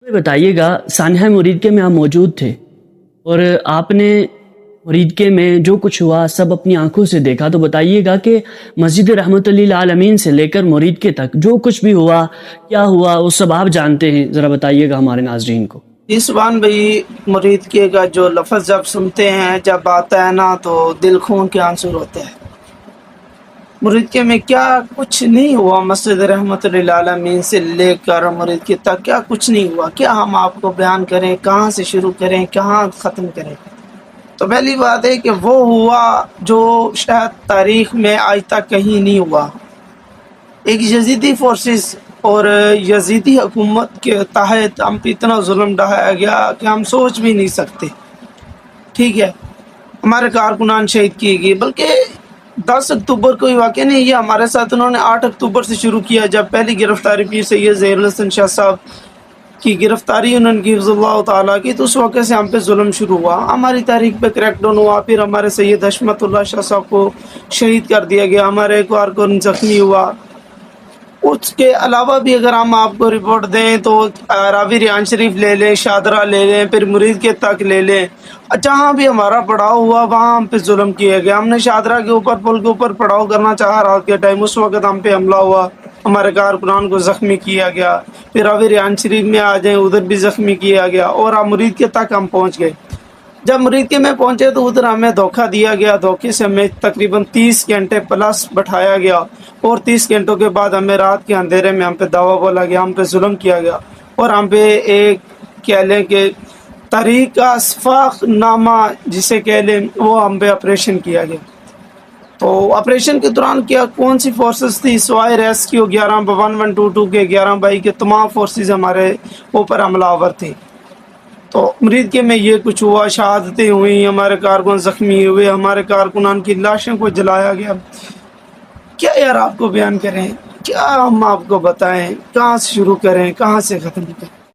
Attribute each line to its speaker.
Speaker 1: یہ بتائیے گا، سانحہ مرید کے میں آپ موجود تھے اور آپ نے مرید کے میں جو کچھ ہوا سب اپنی آنکھوں سے دیکھا، تو بتائیے گا کہ مسجد رحمت للعالمین سے لے کر مرید کے تک جو کچھ بھی ہوا، کیا ہوا، وہ سب آپ جانتے ہیں، ذرا بتائیے گا ہمارے ناظرین کو۔
Speaker 2: جی سبحان بھائی، مرید کے کا جو لفظ جب سنتے ہیں، جب آتا ہے نا، تو دل خون کے آنسو ہوتے ہیں۔ مرید کے میں کیا کچھ نہیں ہوا، مسجد رحمت للعالمین سے لے کر مرید کے تک کیا کچھ نہیں ہوا، کیا ہم آپ کو بیان کریں، کہاں سے شروع کریں، کہاں ختم کریں۔ تو پہلی بات ہے کہ وہ ہوا جو شاید تاریخ میں آج تک کہیں نہیں ہوا۔ ایک یزیدی فورسز اور یزیدی حکومت کے تحت ہم پہ اتنا ظلم ڈھایا گیا کہ ہم سوچ بھی نہیں سکتے، ٹھیک ہے۔ ہمارے کارکنان شہید کیے گئے، بلکہ 10 اکتوبر کو ہی واقع نہیں، یہ ہمارے ساتھ انہوں نے 8 اکتوبر سے شروع کیا، جب پہلی گرفتاری پیر سید ظہیر الحسن شاہ صاحب کی گرفتاری انہوں نے کی، حفظ اللہ تعالیٰ کی، تو اس وقت سے ہم پہ ظلم شروع ہوا، ہماری تاریخ پہ کریک ڈاؤن ہوا، پھر ہمارے سید حشمت اللہ شاہ صاحب کو شہید کر دیا گیا، ہمارے ایک کارکن زخمی ہوا۔ اس کے علاوہ بھی اگر ہم آپ کو رپورٹ دیں تو راوی ریحان شریف لے لیں، شادرہ لے لیں، پھر مرید کے تک لے لیں، جہاں بھی ہمارا پڑاؤ ہوا وہاں ہم پہ ظلم کیا گیا۔ ہم نے شادرہ کے اوپر پل کے اوپر پڑاؤ کرنا چاہا رات کے ٹائم، اس وقت ہم پہ حملہ ہوا، ہمارے کارکنان کو زخمی کیا گیا۔ پھر راوی ریحان شریف میں آ جائیں، ادھر بھی زخمی کیا گیا، اور ہم مرید کے تک ہم پہنچ گئے۔ جب مرید کے میں پہنچے تو ادھر ہمیں دھوکہ دیا گیا، دھوکے سے ہمیں تقریباً 30 گھنٹے پلس بٹھایا گیا، اور 30 گھنٹوں کے بعد ہمیں رات کے اندھیرے میں ہم پہ دعویٰ بولا گیا، ہم پہ ظلم کیا گیا، اور ہم پہ ایک کہہ لیں کہ طریقہ اسفاق نامہ جسے کہہ لیں، وہ ہم پہ آپریشن کیا گیا۔ تو آپریشن کے دوران کیا کون سی فورسز تھی سوائے ریسکیو 11/1122 کے 11 بائی کے تمام فورسز ہمارے اوپر حملہ آور تھے۔ تو مرید کے میں یہ کچھ ہوا، شہادتیں ہوئیں، ہمارے کارکن زخمی ہوئے، ہمارے کارکنان کی لاشوں کو جلایا گیا۔ کیا یار آپ کو بیان کریں، کیا ہم آپ کو بتائیں، کہاں سے شروع کریں، کہاں سے ختم کریں۔